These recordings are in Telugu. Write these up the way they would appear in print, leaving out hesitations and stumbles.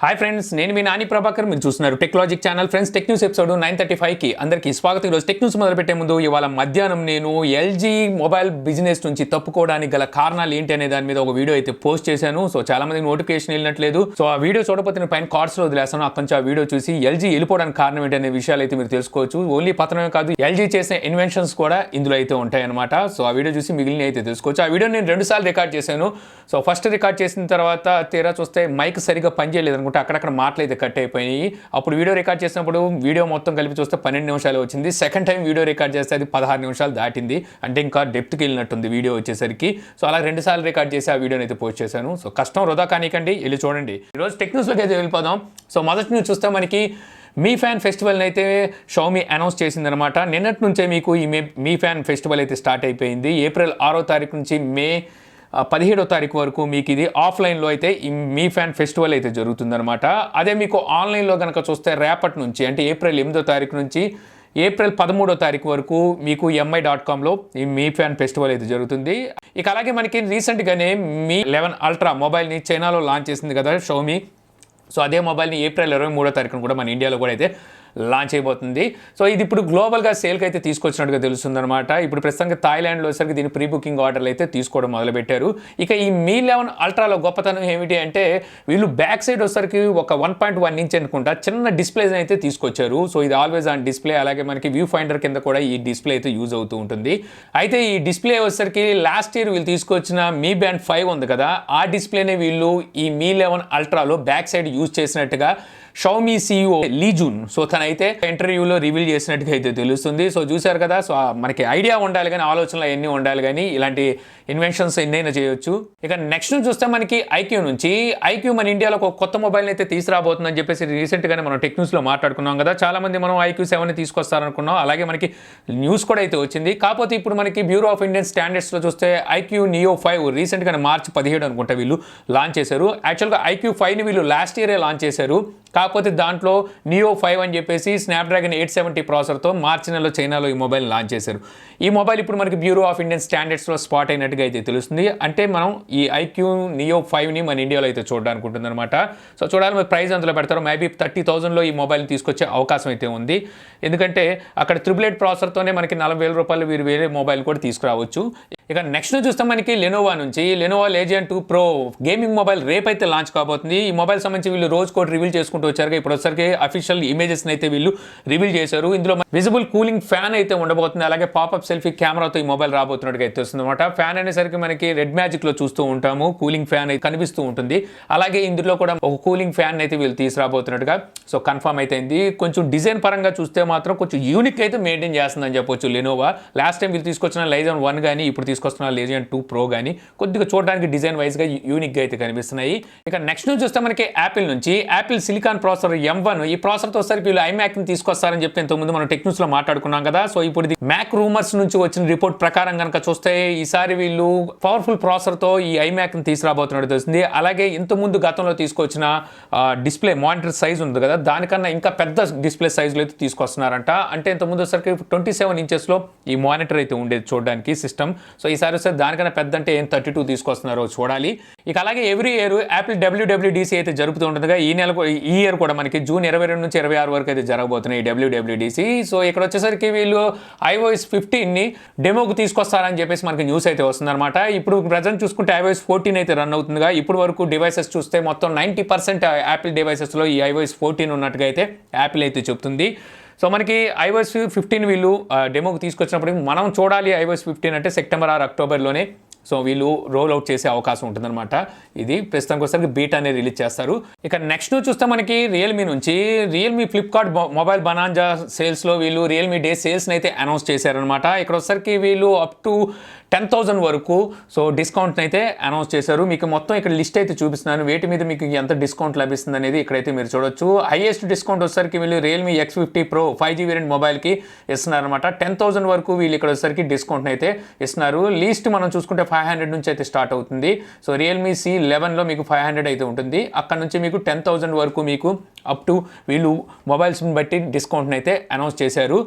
హాయ్ ఫ్రెండ్స్, నేను మీ నాని ప్రభాకర్. మీరు చూస్తున్నారు technology channel. Friends, tech news episode 935కి అందరికీ స్వాగతం. ఈరోజు టెక్ న్యూస్ మొదలుపెట్టే ముందు ఇవాళ మధ్యాహ్నం నేను ఎల్జీ మొబైల్ బిజినెస్ నుంచి తప్పుకోవడానికి గల కారణాలు ఏంటి అనే దాని మీద ఒక వీడియో అయితే పోస్ట్ చేశాను. సో చాలా మంది నోటిఫికేషన్ వెళ్ళినట్లేదు. సో ఆ వీడియో చూడకపోతే నేను పైన కార్డ్స్లో వదిలేస్తాను. అక్కడి నుంచి ఆ వీడియో చూసి ఎల్జీ వెళ్ళిపోవడానికి కారణం ఏంటి అనే విషయాలు అయితే మీరు తెలుసుకోవచ్చు. ఓన్లీ పతనమే కాదు, ఎల్జీ చేసిన ఇన్వెన్షన్స్ కూడా ఇందులో అయితే ఉంటాయన్నమాట. సో ఆ వీడియో చూసి మిగిలిన అయితే తెలుసుకోవచ్చు. ఆ వీడియో నేను 2 సార్లు రికార్డ్ చేశాను. సో ఫస్ట్ రికార్డ్ చేసిన తర్వాత తీరా చూస్తే మైక్ సరిగ్గా పనిచేయలేదు అనుకుంటే అక్కడక్కడ మాటలు అయితే కట్ అయిపోయినాయి. అప్పుడు వీడియో రికార్డ్ చేసినప్పుడు వీడియో మొత్తం కలిపి చూస్తే 12 నిమిషాలు వచ్చింది. సెకండ్ టైం వీడియో రికార్డ్ చేస్తే అది 16 నిమిషాలు దాటింది. అంటే ఇంకా డెప్త్కి వెళ్ళినట్టుంది వీడియో వచ్చేసరికి. సో అలా 2 సార్లు రికార్డ్ చేసి ఆ వీడియోని అయితే పోస్ట్ చేశాను. సో కష్టం వృధా కానికండి, వెళ్ళి చూడండి. ఈరోజు టెక్ న్యూస్లోకి అయితే వెళ్ళిపోదాం. సో మొదటి న్యూస్ చూస్తే మనకి మీ ఫ్యాన్ ఫెస్టివల్ని అయితే షామీ అనౌన్స్ చేసిందనమాట. నిన్నటి నుంచే మీకు ఈ మీ ఫ్యాన్ ఫెస్టివల్ అయితే స్టార్ట్ అయిపోయింది. ఏప్రిల్ 6వ తారీఖు నుంచి మే 17వ తారీఖు వరకు మీకు ఇది ఆఫ్లైన్లో అయితే ఈ మీ ఫ్యాన్ ఫెస్టివల్ అయితే జరుగుతుందనమాట. అదే మీకు ఆన్లైన్లో కనుక చూస్తే రేపటి నుంచి అంటే ఏప్రిల్ 8వ తారీఖు నుంచి ఏప్రిల్ 13వ తారీఖు వరకు మీకు mi.comలో ఈ మీ ఫ్యాన్ ఫెస్టివల్ అయితే జరుగుతుంది. ఇక అలాగే మనకి రీసెంట్గానే మీ 11 అల్ట్రా మొబైల్ని చైనాలో లాంచ్ చేసింది కదా షామీ. సో అదే మొబైల్ని ఏప్రిల్ 23వ తారీఖున కూడా మన ఇండియాలో కూడా అయితే లాంచ్ అయిపోతుంది. సో ఇది ఇప్పుడు గ్లోబల్గా సేల్కి అయితే తీసుకొచ్చినట్టుగా తెలుస్తుందన్నమాట. ఇప్పుడు ప్రస్తుతానికి థాయిలాండ్లో వచ్చరికి దీని ప్రీ బుకింగ్ ఆర్డర్లు అయితే తీసుకోవడం మొదలుపెట్టారు. ఇక ఈ మీ 11 అల్ట్రాలో గొప్పతనం ఏమిటి అంటే వీళ్ళు బ్యాక్ సైడ్ వచ్చరికి ఒక 1.1 ఇంచ్ అనుకుంటా చిన్న డిస్ప్లేస్ అయితే తీసుకొచ్చారు. సో ఇది ఆల్వేస్ ఆన్ డిస్ప్లే. అలాగే మనకి వ్యూ ఫైండర్ కింద కూడా ఈ డిస్ప్లే అయితే యూజ్ అవుతూ ఉంటుంది. అయితే ఈ డిస్ప్లే వచ్చరికి లాస్ట్ ఇయర్ వీళ్ళు తీసుకొచ్చిన మీ బ్యాండ్ 5 ఉంది కదా, ఆ డిస్ప్లేనే వీళ్ళు ఈ మీ 11 అల్ట్రాలో బ్యాక్ సైడ్ యూజ్ చేసినట్టుగా షామీ CEO లీ జూన్ సో తనైతే ఇంటర్వ్యూలో రివీల్ చేసినట్టుగా అయితే తెలుస్తుంది. సో చూశారు కదా, సో మనకి ఐడియా ఉండాలి కానీ ఆలోచనలు ఎన్ని ఉండాలి కానీ ఇలాంటి ఇన్వెన్షన్స్ ఎన్నైనా చేయొచ్చు. ఇక నెక్స్ట్ చూస్తే మనకి iQoo నుంచి iQoo మన ఇండియాలో ఒక కొత్త మొబైల్ని అయితే తీసుకురాబోతుందని చెప్పేసి రీసెంట్గానే మనం టెక్ న్యూస్లో మాట్లాడుకున్నాం కదా. చాలామంది మనం iQoo 7ని తీసుకొస్తారనుకున్నాం. అలాగే మనకి న్యూస్ కూడా అయితే వచ్చింది. కాకపోతే ఇప్పుడు మనకి బ్యూరో ఆఫ్ ఇండియన్ స్టాండర్డ్స్లో చూస్తే iQoo Neo 5 రీసెంట్గానే మార్చి 17 అనుకుంటా వీళ్ళు లాంచ్ చేశారు. యాక్చువల్గా iQoo 5ని వీళ్ళు లాస్ట్ ఇయరే లాంచ్ చేశారు. కాకపోతే దాంట్లో Neo 5 అని చెప్పేసి స్నాప్డ్రాగన్ 870 ప్రాసెసర్తో మార్చి నెలలో చైనాలో ఈ మొబైల్ లాంచ్ చేశారు. ఈ మొబైల్ ఇప్పుడు మనకి బ్యూరో ఆఫ్ ఇండియన్ స్టాండర్డ్స్లో స్పాట్ అయినట్టుగా అయితే తెలుస్తుంది. అంటే మనం ఈ iQoo Neo 5ని మన ఇండియాలో అయితే చూడడానికి ఉంటుందన్నమాట. సో చూడాలి మరి ప్రైస్ అందులో పెడతారు. మేబీ 30,000లో ఈ మొబైల్ని తీసుకొచ్చే అవకాశం అయితే ఉంది. ఎందుకంటే అక్కడ 888 ప్రాసెసర్తోనే మనకి 40,000 రూపాయలు వీరు వేరే మొబైల్ కూడా తీసుకురావచ్చు. ఇక నెక్స్ట్ చూస్తే మనకి లెనోవా నుంచి Lenovo Legend 2 Pro gaming mobile రేపైతే లాంచ్ కాబోతుంది. ఈ మొబైల్ సంబంధించి వీళ్ళు రోజు కోడ్ రివీల్ చేసుకుంటూ వచ్చారు. ఇప్పుడు వచ్చరికి అఫీషియల్ ఇమేజెస్ని అయితే వీళ్ళు రివీల్ చేశారు. ఇందులో విజిబుల్ కూలింగ్ ఫ్యాన్ అయితే ఉండబోతుంది. అలాగే పాపప్ సెల్ఫీ కెమెరాతో ఈ మొబైల్ రాబోతున్నట్టుగా అయితే వస్తుంది అనమాట. ఫ్యాన్ అనేసరికి మనకి రెడ్ మ్యాజిక్లో చూస్తూ ఉంటాము, కూలింగ్ ఫ్యాన్ అయితే కనిపిస్తూ ఉంటుంది. అలాగే ఇందులో కూడా ఒక కూలింగ్ ఫ్యాన్ అయితే వీళ్ళు తీసుకురాబోతున్నట్టుగా సో కన్ఫర్మ్ అయితే. కొంచెం డిజైన్ పరంగా చూస్తే మాత్రం కొంచెం యూనిక్ అయితే మెయింటైన్ చేస్తుందని చెప్పొచ్చు లెనోవా. లాస్ట్ టైం వీళ్ళు తీసుకొచ్చిన లెజెండ్ 1 కానీ ఇప్పుడు తీసుకొస్తున్న లెజెండ్ 2 Pro కానీ కొద్దిగా చూడడానికి డిజైన్ వైజ్గా యూనిక్గా అయితే కనిపిస్తున్నాయి. ఇక నెక్స్ట్ నుంచి చూస్తే మనకి యాపిల్ నుంచి యాపిల్ సిలికాన్ ప్రాసెసర్ M1 ఈ ప్రాసెసర్తో వచ్చరికి వీళ్ళు iMacని తీసుకొస్తారని చెప్పి ఇంతకుముందు మనం టెక్ న్యూస్లో మాట్లాడుకున్నాం కదా. సో ఇప్పుడు ఇది మ్యాక్ రూమర్స్ నుంచి వచ్చిన రిపోర్ట్ ప్రకారం కనుక చూస్తే ఈసారి వీళ్ళు పవర్ఫుల్ ప్రాసెసర్తో ఈ iMacని తీసుకురాబోతున్నట్టు తెలుస్తుంది. అలాగే ఇంతకుముందు గతంలో తీసుకొచ్చిన డిస్ప్లే మానిటర్ సైజ్ ఉంది కదా, దానికన్నా ఇంకా పెద్ద డిస్ప్లే సైజులో అయితే తీసుకొస్తున్నారంట. అంటే ఇంతకుముందు వచ్చరికి 27 ఇంచెస్లో ఈ మానిటర్ అయితే ఉండేది చూడడానికి సిస్టమ్. సో ఈసారి వస్తే దానికన్నా పెద్ద అంటే ఏం 32 తీసుకొస్తున్నారో చూడాలి. ఇక అలాగే ఎవ్రీ ఇయర్ యాపిల్ WWDC అయితే జరుపుతూ ఉంటుందిగా. ఈ ఇయర్ కూడా మనకి జూన్ 22 నుంచి 26 వరకు అయితే జరగబోతున్నాయి WWDC. సో ఇక్కడ వచ్చేసరికి వీళ్ళు iOS 15ని డెమోకి తీసుకొస్తారని చెప్పేసి మనకి న్యూస్ అయితే వస్తుందన్నమాట. ఇప్పుడు ప్రజెంట్ చూసుకుంటే iOS 14 అయితే రన్ అవుతుందిగా. ఇప్పుడు వరకు డివైసెస్ చూస్తే మొత్తం 90% యాపిల్ డివైసెస్లో ఈ iOS 14 ఉన్నట్టుగా అయితే యాపిల్ అయితే చెప్తుంది. సో మనకి iOS 15 వీళ్ళు డెమోకి తీసుకొచ్చినప్పుడు మనం చూడాలి. iOS 15 అంటే సెప్టెంబర్ ఆర్ అక్టోబర్లోనే సో వీళ్ళు రోల్ అవుట్ చేసే అవకాశం ఉంటుందన్నమాట. ఇది ప్రస్తుతానికి వచ్చేసరికి బీటా అనేది రిలీజ్ చేస్తారు. ఇక నెక్స్ట్ చూస్తే మనకి రియల్మీ నుంచి రియల్మీ ఫ్లిప్కార్ట్ మొబైల్ బనాంజా సేల్స్లో వీళ్ళు రియల్మీ డే సేల్స్ని అయితే అనౌన్స్ చేశారనమాట. ఇక్కడ వచ్చేసరికి వీళ్ళు అప్ టు 10,000 వరకు సో డిస్కౌంట్ని అయితే అనౌన్స్ చేశారు. మీకు మొత్తం ఇక్కడ లిస్ట్ అయితే చూపిస్తున్నాను. వేటి మీద మీకు ఎంత డిస్కౌంట్ లభిస్తుంది అనేది ఇక్కడైతే మీరు చూడొచ్చు. హైయెస్ట్ డిస్కౌంట్ వచ్చేసరికి వీళ్ళు Realme X50 Pro 5G variant మొబైల్కి ఇస్తున్నారనమాట. 10,000 వరకు వీళ్ళు ఇక్కడ వచ్చేసరికి డిస్కౌంట్ అయితే ఇస్తున్నారు. లీస్ట్ మనం చూసుకుంటే 500 నుంచి అయితే స్టార్ట్ అవుతుంది. సో రియల్మీ C11లో మీకు 500 అయితే ఉంటుంది. అక్కడ నుంచి మీకు 10,000 వరకు మీకు అప్ టు వీళ్ళు మొబైల్స్ని బట్టి డిస్కౌంట్ని అయితే అనౌన్స్ చేశారు.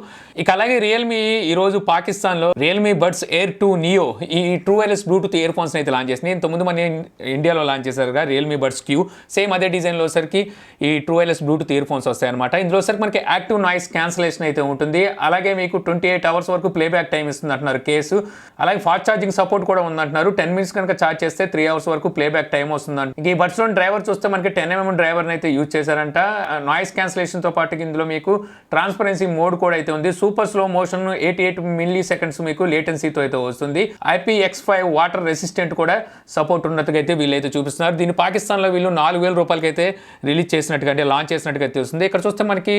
ఇక అలాగే రియల్మీ ఈరోజు పాకిస్తాన్లో రియల్మీ బడ్స్ ఎయిర్ 2 నియో ఈ true wireless Bluetooth ear phones అయితే లాంచ్ చేసింది. ఇంతకుముందు మన ఇండియాలో లాంచ్ చేశారు కదా రియల్మీ బడ్స్ క్యూ, సేమ్ అదే డిజైన్లో సరికి ఈ true wireless Bluetooth ear phones వస్తాయి అనమాట. ఇందులో సరికి మనకి యాక్టివ్ నాయిస్ క్యాన్సలేషన్ అయితే ఉంటుంది. అలాగే మీకు 28 అవర్స్ వరకు ప్లేబ్యాక్ టైం ఇస్తుంది అంటున్నారు కేసు. అలాగే ఫాస్ట్ ఛార్జింగ్ సపోర్ట్ కూడా ఉందంటున్నారు. 10 minutes కనుక ఛార్జ్ చేస్తే 3 hours వరకు ప్లేబ్యాక్ టైం వస్తుందంట. ఇంక ఈ బడ్స్లో డ్రైవర్ చూస్తే మనకి 10mm డ్రైవర్ని అయితే యూజ్ చేశారంట. నాయిస్ క్యాన్సలేషన్తో పాటు ఇందులో మీకు ట్రాన్స్పరెన్సీ మోడ్ కూడా అయితే ఉంది. సూపర్ స్లో మోషన్ 88 milliseconds మీకు లేటెన్సీతో అయితే వస్తుంది. IPX5 వాటర్ రెసిస్టెంట్ కూడా సపోర్ట్ ఉన్నట్టుగా అయితే వీళ్ళైతే చూపిస్తున్నారు. దీన్ని పాకిస్తాన్లో వీళ్ళు 4,000 రూపాయలకి అయితే రిలీజ్ చేసినట్టుగా అంటే లాంచ్ చేసినట్టుగా అయితే వస్తుంది. ఇక్కడ చూస్తే మనకి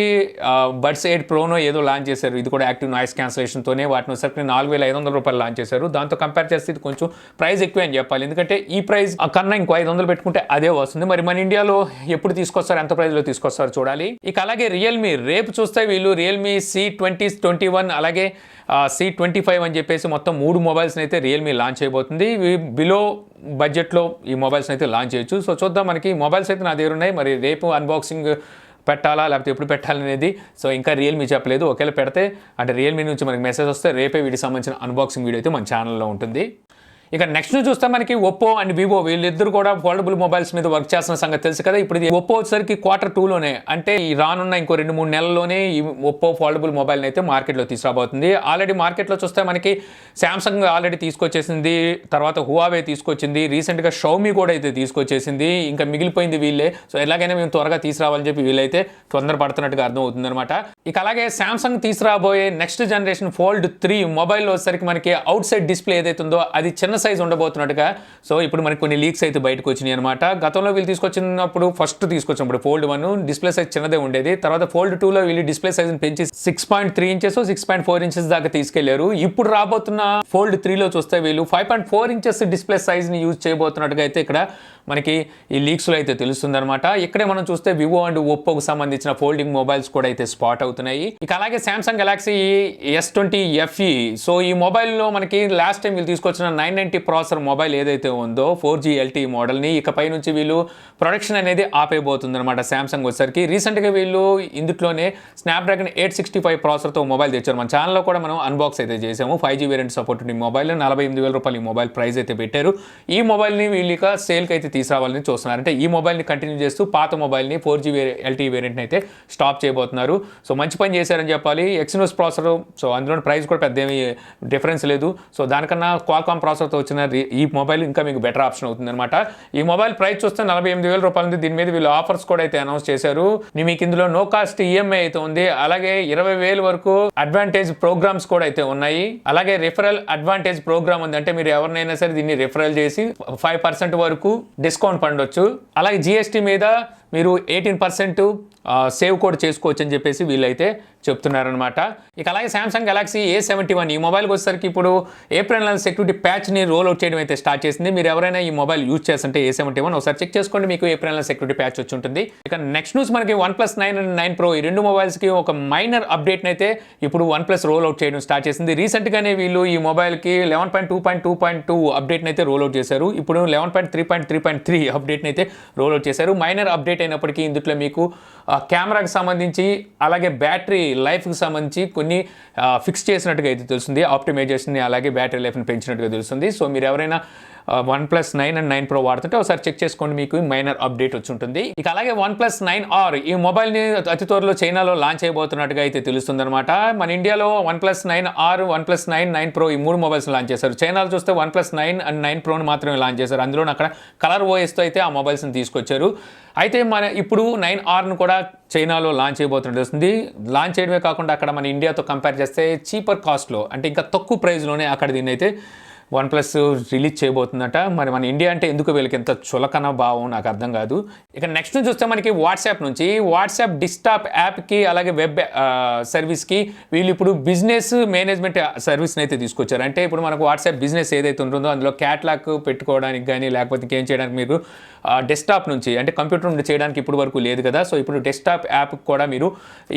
బడ్స్ 8 ప్రోనో ఏదో లాంచ్ చేశారు. ఇది కూడా యాక్టివ్ నాయిస్ క్యాన్సలేషన్తోనే వాటిని సరికి 4,500 రూపాయలు లాంచ్ చేశారు. దాంతో కంపేర్ చేస్తే ఇది కొంచెం ప్రైస్ ఎక్కువ అని చెప్పాలి. ఎందుకంటే ఈ ప్రైస్ కన్నా ఇంకో 500 పెట్టుకుంటే అదే వస్తుంది. మరి మన ఇండియాలో ఎప్పుడు తీసుకొస్తారు, ఎంత ప్రైస్లో తీసుకొస్తారు చూడాలి. ఇక అలాగే రియల్మీ రేపు చూస్తే వీళ్ళు రియల్మీ C20, 21 అలాగే C25 అని చెప్పేసి మొత్తం 3 మొబైల్స్ని అయితే రియల్మీ లాంచ్ చేయబోతుంది. ఇవి బిలో బడ్జెట్లో ఈ మొబైల్స్ని అయితే లాంచ్ చేయొచ్చు. సో చూద్దాం, మనకి మొబైల్స్ అయితే నా దగ్గర ఉన్నాయి. మరి రేపు అన్బాక్సింగ్ పెట్టాలా లేకపోతే ఎప్పుడు పెట్టాలనేది సో ఇంకా రియల్మీ చెప్పలేదు. ఒకవేళ పెడితే అంటే రియల్మీ నుంచి మనకి మెసేజ్ వస్తే రేపే వీటికి సంబంధించిన అన్బాక్సింగ్ వీడియో అయితే మన ఛానల్లో ఉంటుంది. ఇక నెక్స్ట్ చూస్తే మనకి ఒప్పో అండ్ వివో వీళ్ళిద్దరు కూడా ఫోల్డబుల్ మొబైల్స్ మీద వర్క్ చేస్తున్న సంగతి తెలుసు కదా. ఇప్పుడు ఇది ఒప్పో వచ్చేసరికి Q2లోనే అంటే ఈ రానున్న ఇంకో 2-3 నెలల్లోనే ఈ ఒప్పో ఫోల్డబుల్ మొబైల్ని అయితే మార్కెట్లో తీసుకురాబోతుంది. ఆల్రెడీ మార్కెట్లో చూస్తే మనకి శాంసంగ్ ఆల్రెడీ తీసుకొచ్చేసింది, తర్వాత హువావే తీసుకొచ్చింది, రీసెంట్గా షౌమీ కూడా అయితే తీసుకొచ్చేసింది. ఇంకా మిగిలిపోయింది వీళ్ళే. సో ఎలాగైనా మేము త్వరగా తీసుకురావాలని చెప్పి వీళ్ళైతే తొందరపడుతున్నట్టుగా అర్థం అవుతుంది అనమాట. ఇక అలాగే శాంసంగ్ తీసుకురాబోయే నెక్స్ట్ జనరేషన్ ఫోల్డ్ 3 మొబైల్లో వచ్చేసరికి మనకి అవుట్ సైడ్ డిస్ప్లే ఏదైతే ఉందో అది చిన్న సైజ్ ఉండబోతున్నట్టుగా సో ఇప్పుడు మనకి కొన్ని లీక్స్ అయితే బయటకు వచ్చినాయి అనమాట. గతంలో వీళ్ళు తీసుకొచ్చినప్పుడు ఫస్ట్ తీసుకొచ్చినప్పుడు ఫోల్డ్ 1 డిస్ప్లే సైజ్ చిన్నదే ఉండేది. తర్వాత ఫోల్డ్ 2లో వీళ్ళు డిస్ప్లే సైజ్ని పెంచి 6.3 inches 6.4 inches దాకా తీసుకెళ్లారు. ఇప్పుడు రాబోతున్న ఫోల్డ్ 3లో చూస్తే వీళ్ళు 5.4 inches డిస్ప్లే సైజ్ని యూజ్ చేయబోతున్నట్టుగా అయితే ఇక్కడ మనకి ఈ లీక్స్లో అయితే తెలుస్తుంది అనమాట. ఇక్కడే మనం చూస్తే వివో అండ్ ఒప్పోకు సంబంధించిన ఫోల్డింగ్ మొబైల్స్ కూడా అయితే స్పాట్ అవుతున్నాయి. ఇక అలాగే Samsung Galaxy S20 FE so ఈ మొబైల్లో మనకి లాస్ట్ టైం వీళ్ళు తీసుకొచ్చిన 990 ప్రాసెసర్ మొబైల్ ఏదైతే ఉందో 4G LTE మోడల్ని ఇకపై నుంచి వీళ్ళు ప్రొడక్షన్ అనేది ఆపేయబోతుంది అనమాట. సామ్సంగ్ వచ్చేసరికి రీసెంట్గా వీళ్ళు ఇందులోనే స్నాప్డ్రాగన్ 865 ప్రాసెసర్తో మొబైల్ తెచ్చారు. మన ఛానల్లో కూడా మనం అన్బాక్స్ అయితే చేసాము. 5G వేరియంట్ సపోర్ట్ ఉన్న మొబైల్ 48,000 రూపాయలు ఈ మొబైల్ ప్రైస్ అయితే పెట్టారు. ఈ మొబైల్ని వీళ్ళు ఇక సేల్కి అయితే తీసుకురావాలని చూస్తున్నారు. అంటే ఈ మొబైల్ని కంటిన్యూ చేస్తూ పాత మొబైల్ని 4G LTE వేరియంట్ని అయితే స్టాప్ చేయబోతున్నారు. సో మంచి పని చేశారని చెప్పాలి. ఎక్సినోస్ ప్రాసెసర్ సో అందులో ప్రైస్ కూడా పెద్ద ఏమీ డిఫరెన్స్ లేదు. సో దానికన్నా క్వాల్కామ్ ప్రాసెసర్తో వచ్చిన ఈ మొబైల్ ఇంకా మీకు బెటర్ ఆప్షన్ అవుతుంది అనమాట. ఈ మొబైల్ ప్రైస్ చూస్తే 48,000 రూపాయలు ఉంది. దీని మీద వీళ్ళు ఆఫర్స్ కూడా అయితే అనౌన్స్ చేశారు. మీకు ఇందులో నో కాస్ట్ EMI అయితే ఉంది. అలాగే 20,000 వరకు అడ్వాంటేజ్ ప్రోగ్రామ్స్ కూడా అయితే ఉన్నాయి. అలాగే రిఫరల్ అడ్వాంటేజ్ ప్రోగ్రామ్ ఉంది. అంటే మీరు ఎవరినైనా సరే దీన్ని రిఫరల్ చేసి 5% వరకు డిస్కౌంట్ పొందొచ్చు. అలాగే GST మీద మీరు 18% సేవ్ కూడా చేసుకోవచ్చు అని చెప్పేసి వీళ్ళైతే చెప్తున్నారనమాట. ఇక అలాగే సామ్సంగ్ గెలాక్సీ A71 ఈ మొబైల్కి వచ్చేసరికి ఇప్పుడు ఏప్రిల్ నెల సెక్యూరిటీ ప్యాచ్ని రోల్ అవుట్ చేయడం అయితే స్టార్ట్ చేసింది. మీరు ఎవరైనా ఈ మొబైల్ యూజ్ చేస్తుంటే A71 ఒకసారి చెక్ చేసుకోండి, మీకు ఏప్రిల్ నెల సెక్యూరిటీ ప్యాచ్ వచ్చి ఉంటుంది. ఇక నెక్స్ట్ న్యూస్ మనకి OnePlus 9 అండ్ 9 Pro ఈ రెండు మొబైల్స్కి ఒక మైనర్ అప్డేట్ని అయితే ఇప్పుడు OnePlus రోల్ అవుట్ చేయడం స్టార్ట్ చేసింది. రీసెంట్గానే వీళ్ళు ఈ మొబైల్కి 11.2.2.2 అప్డేట్ని అయితే రోల్ అవుట్ చేశారు. ఇప్పుడు 11.3.3.3 అప్డేట్ని అయితే రోల్ అవుట్ చేశారు. మైనర్ అప్డేట్ అయినప్పటికీ ఇందులో మీకు కెమెరాకి సంబంధించి అలాగే బ్యాటరీ లైఫ్కి సంబంధించి కొన్ని ఫిక్స్ చేసినట్టుగా అయితే తెలుస్తుంది. ఆప్టిమైజేషన్ని అలాగే బ్యాటరీ లైఫ్ని పెంచినట్టుగా తెలుస్తుంది. సో మీరు ఎవరైనా OnePlus 9 అండ్ 9 Pro వాడుతుంటే ఒకసారి చెక్ చేసుకోండి, మీకు మైనర్ అప్డేట్ వచ్చి ఉంటుంది. ఇక అలాగే OnePlus 9R ఈ మొబైల్ని అతి త్వరలో చైనాలో లాంచ్ అయిపోతున్నట్టుగా అయితే తెలుస్తుంది అనమాట. మన ఇండియాలో OnePlus 9R, OnePlus 9, 9 Pro ఈ 3 మొబైల్స్ లాంచ్ చేశారు. చైనాలో చూస్తే OnePlus 9 అండ్ 9 Proని మాత్రమే లాంచ్ చేశారు. అందులో అక్కడ కలర్ OSతో అయితే ఆ మొబైల్స్ని తీసుకొచ్చారు. అయితే మన ఇప్పుడు 9Rను కూడా చైనాలో లాంచ్ చేయబోతున్నట్టు వస్తుంది. లాంచ్ చేయడమే కాకుండా అక్కడ మన ఇండియాతో కంపేర్ చేస్తే చీపర్ కాస్ట్లో అంటే ఇంకా తక్కువ ప్రైస్లోనే అక్కడ దీన్ని అయితే OnePlus రిలీజ్ చేయబోతుందట. మరి మన ఇండియా అంటే ఎందుకు వీళ్ళకి ఎంత చులకన భావం నాకు అర్థం కాదు. ఇక నెక్స్ట్ చూస్తే మనకి వాట్సాప్ నుంచి వాట్సాప్ డెస్క్టాప్ యాప్కి అలాగే వెబ్ సర్వీస్కి వీళ్ళు ఇప్పుడు బిజినెస్ మేనేజ్మెంట్ సర్వీస్ని అయితే తీసుకొచ్చారు. అంటే ఇప్పుడు మనకు వాట్సాప్ బిజినెస్ ఏదైతే ఉంటుందో అందులో క్యాట్లాగ్ పెట్టుకోవడానికి కానీ లేకపోతే ఇంకేం చేయడానికి మీరు డెస్క్టాప్ నుంచి అంటే కంప్యూటర్ నుండి చేయడానికి ఇప్పుడు వరకు లేదు కదా. సో ఇప్పుడు డెస్క్టాప్ యాప్ కూడా మీరు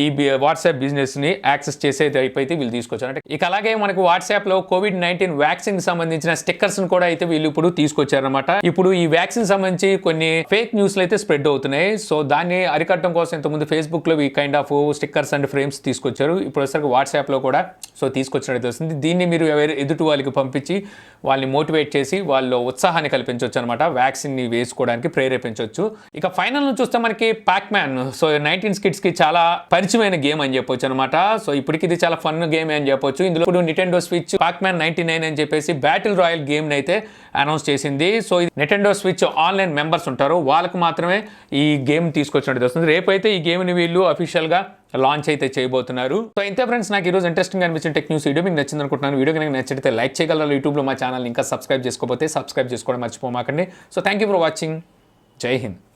ఈ వాట్సాప్ బిజినెస్ని యాక్సెస్ చేసే టైప్ అయితే వీళ్ళు తీసుకొచ్చారు. అంటే ఇక అలాగే మనకు వాట్సాప్లో COVID-19 వ్యాక్సిన్కి సంబంధించి సంబంధించిన స్టిక్కర్స్ కూడా అయితే వీళ్ళు ఇప్పుడు తీసుకొచ్చారనమాట. ఇప్పుడు ఈ వ్యాక్సిన్ సంబంధించి కొన్ని ఫేక్ న్యూస్లు అయితే స్ప్రెడ్ అవుతున్నాయి. సో దాన్ని అరికట్టడం కోసం ఇంతకుముందు ఫేస్బుక్ లో ఈ kind of stickers and frames తీసుకొచ్చారు. ఇప్పుడు వచ్చేసరికి వాట్సాప్ లో కూడా సో తీసుకొచ్చినట్టు వస్తుంది. దీన్ని మీరు ఎదుటి వాళ్ళకి పంపించి వాళ్ళని మోటివేట్ చేసి వాళ్ళు ఉత్సాహాన్ని కల్పించవచ్చు అనమాట. వ్యాక్సిన్ ని వేసుకోవడానికి ప్రేరేపించవచ్చు. ఇక ఫైనల్ చూస్తే మనకి పాక్మ్యాన్ సో 19 కిడ్స్ కి చాలా పరిచయమైన గేమ్ అని చెప్పొచ్చు అనమాట. సో ఇప్పటికి ఇది చాలా ఫన్ గేమ్ అని చెప్పొచ్చు. ఇందులో ఇప్పుడు నిటెండో స్విచ్ పాక్మ్యాన్ 99 అని చెప్పేసి బ్యాటిల్ రాయల్ గేమ్ అయితే అనౌన్స్ చేసింది. సో నిటెండో స్విచ్ ఆన్లైన్ మెంబర్స్ ఉంటారు, వాళ్ళకు మాత్రమే ఈ గేమ్ తీసుకొచ్చినట్టు వస్తుంది. రేపైతే ఈ గేమ్ ని వీళ్ళు అఫీషియల్ గా లాంచ్ అయితే చేయబోతున్నారు. సో ఇంతే ఫ్రెండ్స్, నాకు ఈరోజు ఇంట్రెస్టింగ్ అనిపించిన టెక్ న్యూస్ వీడియో మీకు నచ్చింది అనుకుంటున్నాను. వీడియో కనుక నచ్చితే లైక్ చేయగలరు. యూట్యూబ్లో మా ఛానల్ ఇంకా సబ్స్క్రైబ్ చేసుకోకపోతే సబ్స్క్రైబ్ చేసుకోవడం మర్చిపోమాకండి. So thank you for watching. జై హింద్.